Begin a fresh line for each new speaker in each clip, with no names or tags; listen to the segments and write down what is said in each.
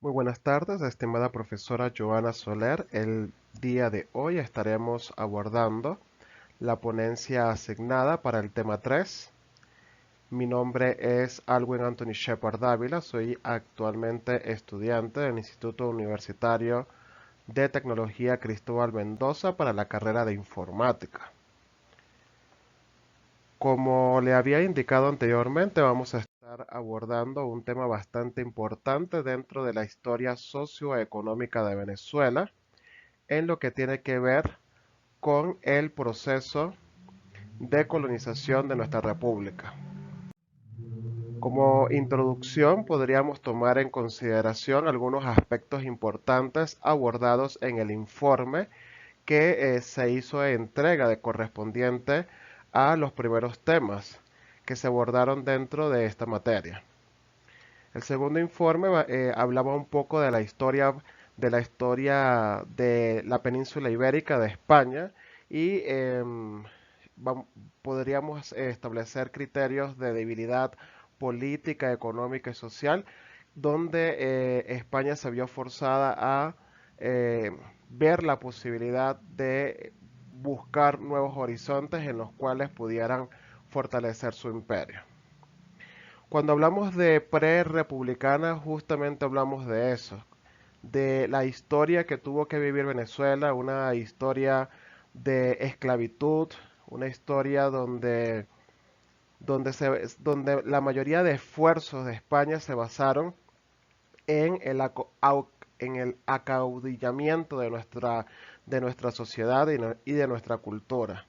Muy buenas tardes, estimada profesora Joana Soler. El día de hoy estaremos abordando la ponencia asignada para el tema 3. Mi nombre es Alwin Anthony Shepard Dávila, soy actualmente estudiante del Instituto Universitario de Tecnología Cristóbal Mendoza para la carrera de Informática. Como le había indicado anteriormente, vamos a estar abordando un tema bastante importante dentro de la historia socioeconómica de Venezuela, en lo que tiene que ver con el proceso de colonización de nuestra república. Como introducción, podríamos tomar en consideración algunos aspectos importantes abordados en el informe que se hizo entrega de correspondiente a los primeros temas que se abordaron dentro de esta materia. El segundo informe hablaba un poco de la península ibérica de España y podríamos establecer criterios de debilidad política, económica y social, donde España se vio forzada a eh, ver la posibilidad de buscar nuevos horizontes en los cuales pudieran fortalecer su imperio. Cuando hablamos de pre-republicana, justamente hablamos de eso, de la historia que tuvo que vivir Venezuela, una historia de esclavitud, una historia donde la mayoría de esfuerzos de España se basaron en en el acaudillamiento de nuestra sociedad y de nuestra cultura.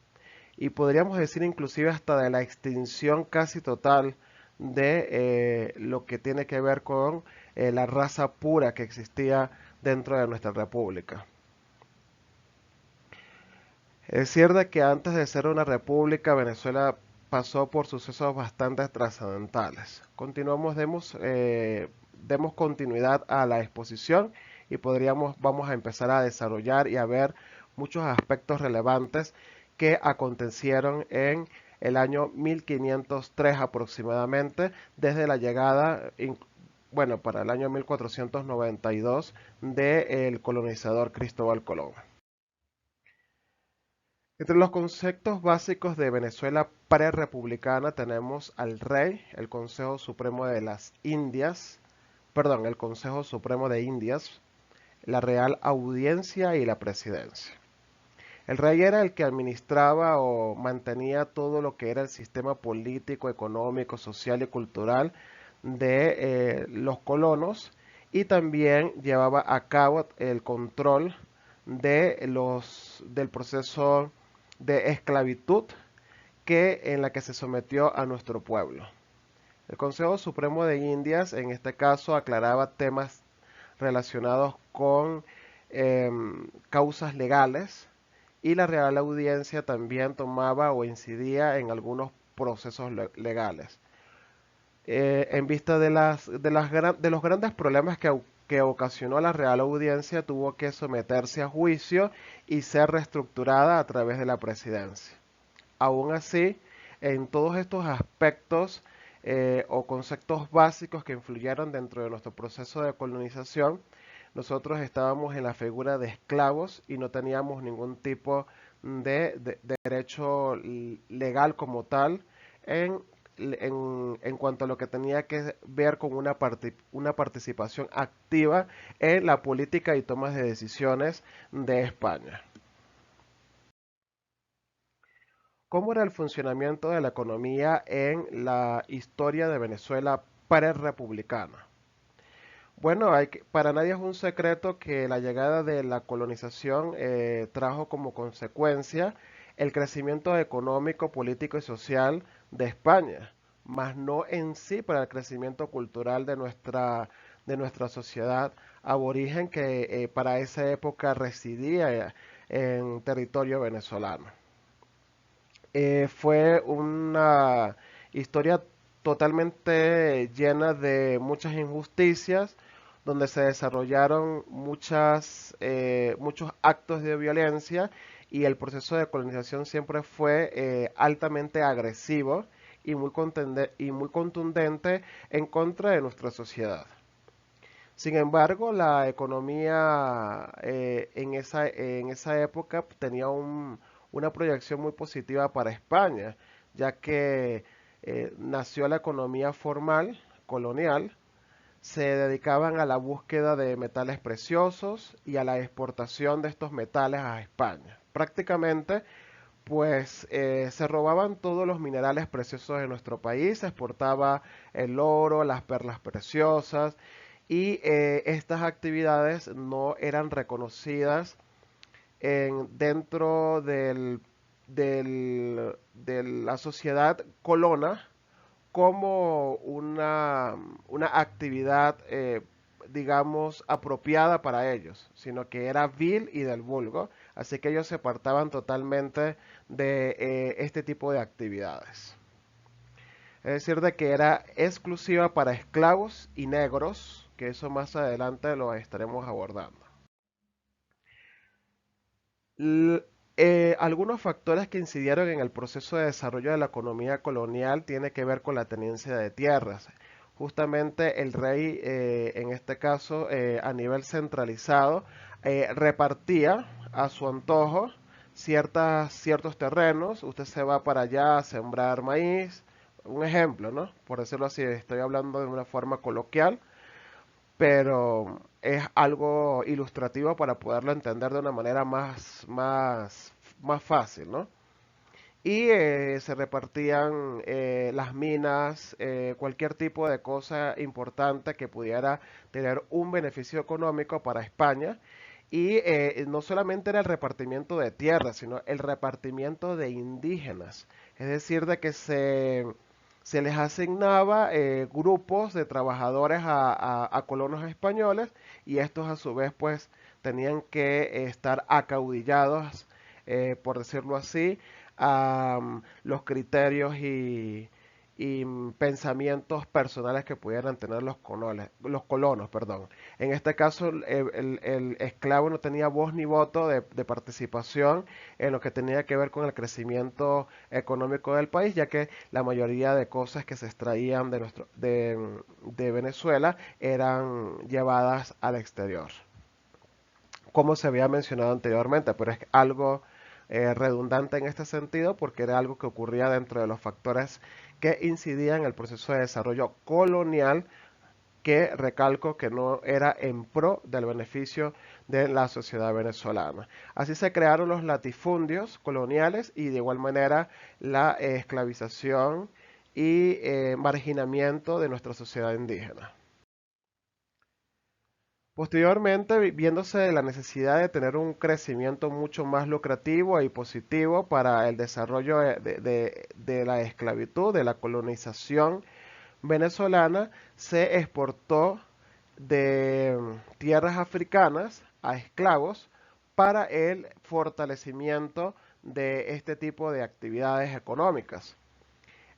Y podríamos decir inclusive hasta de la extinción casi total de lo que tiene que ver con la raza pura que existía dentro de nuestra república. Es cierto que antes de ser una república, Venezuela pasó por sucesos bastante trascendentales. Demos continuidad a la exposición y vamos a empezar a desarrollar y a ver muchos aspectos relevantes que acontecieron en el año 1503 aproximadamente, desde la llegada, bueno, para el año 1492 del colonizador Cristóbal Colón. Entre los conceptos básicos de Venezuela prerepublicana tenemos al rey, el Consejo Supremo de las Indias, perdón, el Consejo Supremo de Indias, la Real Audiencia y la Presidencia. El rey era el que administraba o mantenía todo lo que era el sistema político, económico, social y cultural de los colonos y también llevaba a cabo el control del proceso de esclavitud en la que se sometió a nuestro pueblo. El Consejo Supremo de Indias en este caso aclaraba temas relacionados con causas legales y la Real Audiencia también tomaba o incidía en algunos procesos legales. En vista de los grandes problemas que ocasionó la Real Audiencia, tuvo que someterse a juicio y ser reestructurada a través de la presidencia. Aún así, en todos estos aspectos o conceptos básicos que influyeron dentro de nuestro proceso de colonización, nosotros estábamos en la figura de esclavos y no teníamos ningún tipo de derecho legal como tal en, en cuanto a lo que tenía que ver con una participación activa en la política y tomas de decisiones de España. ¿Cómo era el funcionamiento de la economía en la historia de Venezuela pre-republicana? Bueno, para nadie es un secreto que la llegada de la colonización trajo como consecuencia el crecimiento económico, político y social de España, mas no en sí para el crecimiento cultural de nuestra sociedad aborigen que para esa época residía en territorio venezolano. Fue una historia totalmente llena de muchas injusticias, donde se desarrollaron muchos actos de violencia y el proceso de colonización siempre fue altamente agresivo y muy contundente en contra de nuestra sociedad. Sin embargo, la economía en esa época tenía una proyección muy positiva para España, ya que nació la economía formal colonial, se dedicaban a la búsqueda de metales preciosos y a la exportación de estos metales a España. Prácticamente, pues se robaban todos los minerales preciosos de nuestro país, se exportaba el oro, las perlas preciosas y estas actividades no eran reconocidas dentro de la sociedad colona como una actividad, digamos, apropiada para ellos, sino que era vil y del vulgo, así que ellos se apartaban totalmente de este tipo de actividades. Es decir, de que era exclusiva para esclavos y negros, que eso más adelante lo estaremos abordando. L- Algunos factores que incidieron en el proceso de desarrollo de la economía colonial tiene que ver con la tenencia de tierras. Justamente el rey, en este caso, a nivel centralizado, repartía a su antojo ciertos terrenos. Usted se va para allá a sembrar maíz, un ejemplo, ¿no? Por decirlo así, estoy hablando de una forma coloquial, pero es algo ilustrativo para poderlo entender de una manera más fácil, ¿no? Y se repartían las minas, cualquier tipo de cosa importante que pudiera tener un beneficio económico para España. Y no solamente era el repartimiento de tierras, sino el repartimiento de indígenas. Es decir, de que se les asignaba grupos de trabajadores a colonos españoles y estos a su vez pues tenían que estar acaudillados, por decirlo así, a los criterios y pensamientos personales que pudieran tener los colonos, perdón. En este caso, el esclavo no tenía voz ni voto de participación en lo que tenía que ver con el crecimiento económico del país, ya que la mayoría de cosas que se extraían de Venezuela eran llevadas al exterior, como se había mencionado anteriormente, pero es algo redundante en este sentido porque era algo que ocurría dentro de los factores que incidían en el proceso de desarrollo colonial, que recalco que no era en pro del beneficio de la sociedad venezolana. Así se crearon los latifundios coloniales y de igual manera la esclavización y marginamiento de nuestra sociedad indígena. Posteriormente, viéndose la necesidad de tener un crecimiento mucho más lucrativo y positivo para el desarrollo de la esclavitud, de la colonización venezolana, se exportó de tierras africanas a esclavos para el fortalecimiento de este tipo de actividades económicas.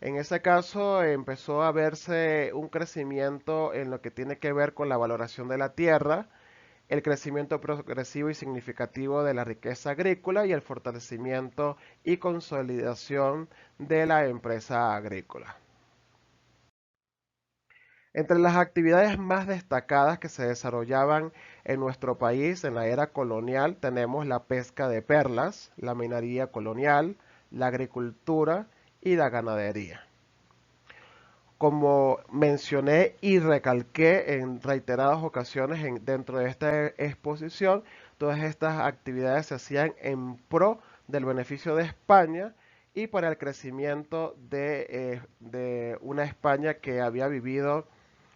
En ese caso empezó a verse un crecimiento en lo que tiene que ver con la valoración de la tierra, el crecimiento progresivo y significativo de la riqueza agrícola y el fortalecimiento y consolidación de la empresa agrícola. Entre las actividades más destacadas que se desarrollaban en nuestro país en la era colonial tenemos la pesca de perlas, la minería colonial, la agricultura y la ganadería. Como mencioné y recalqué en reiteradas ocasiones dentro de esta exposición, todas estas actividades se hacían en pro del beneficio de España y para el crecimiento de una España que había vivido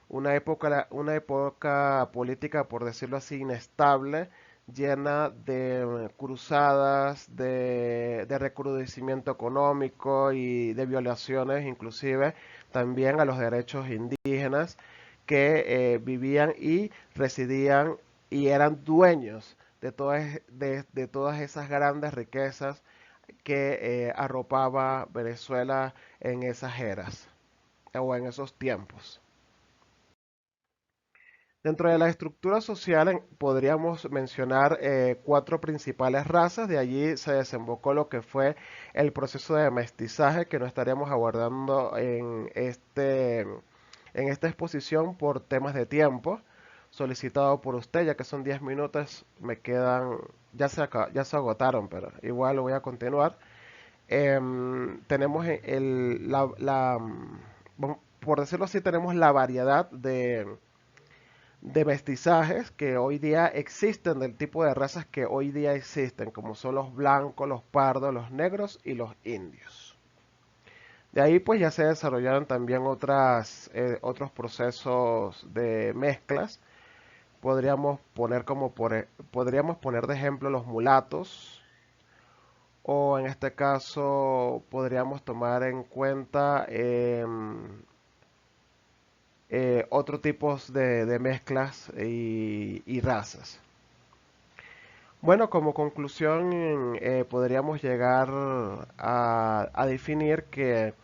una época política, por decirlo así, inestable, llena de cruzadas, de recrudecimiento económico y de violaciones, inclusive también a los derechos indígenas que vivían y residían y eran dueños de todas esas grandes riquezas que arropaba Venezuela en esas eras o en esos tiempos. Dentro de la estructura social podríamos mencionar cuatro principales razas, de allí se desembocó lo que fue el proceso de mestizaje que no estaríamos abordando en esta exposición por temas de tiempo. solicitado por usted, ya que son 10 minutos, me quedan, ya se agotaron, pero igual lo voy a continuar. Tenemos por decirlo así, tenemos la variedad de mestizajes que hoy día existen, del tipo de razas que hoy día existen, como son los blancos, los pardos, los negros y los indios. De ahí pues ya se desarrollaron también otros procesos de mezclas. Podríamos poner de ejemplo los mulatos, o en este caso podríamos tomar en cuenta otros tipos de mezclas y razas. Bueno, como conclusión, podríamos llegar a definir que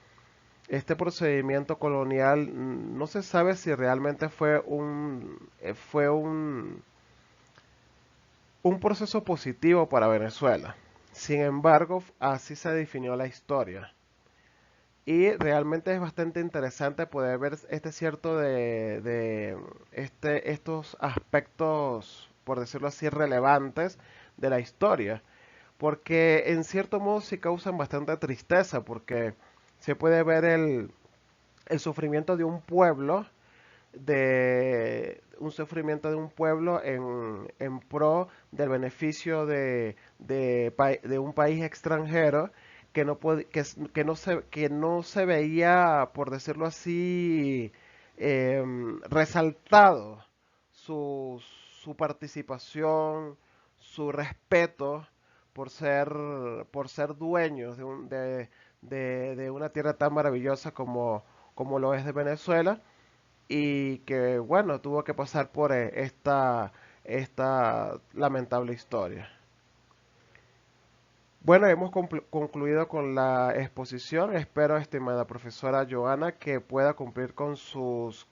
este procedimiento colonial no se sabe si realmente fue un proceso positivo para Venezuela. Sin embargo, así se definió la historia. Y realmente es bastante interesante poder ver estos aspectos, por decirlo así, relevantes de la historia. Porque en cierto modo sí causan bastante tristeza, porque se puede ver el sufrimiento de un pueblo, en pro del beneficio de un país extranjero que no se veía, por decirlo así, resaltado su, su participación, su respeto por ser dueños de una tierra tan maravillosa como lo es de Venezuela, y que bueno, tuvo que pasar por esta lamentable historia. Bueno, hemos concluido con la exposición. Espero, estimada profesora Joana, que pueda cumplir con sus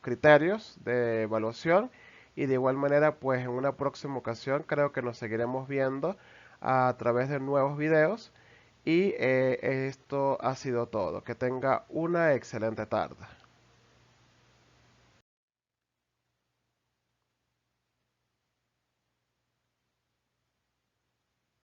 criterios de evaluación, y de igual manera, pues en una próxima ocasión creo que nos seguiremos viendo a través de nuevos videos, y esto ha sido todo. Que tenga una excelente tarde.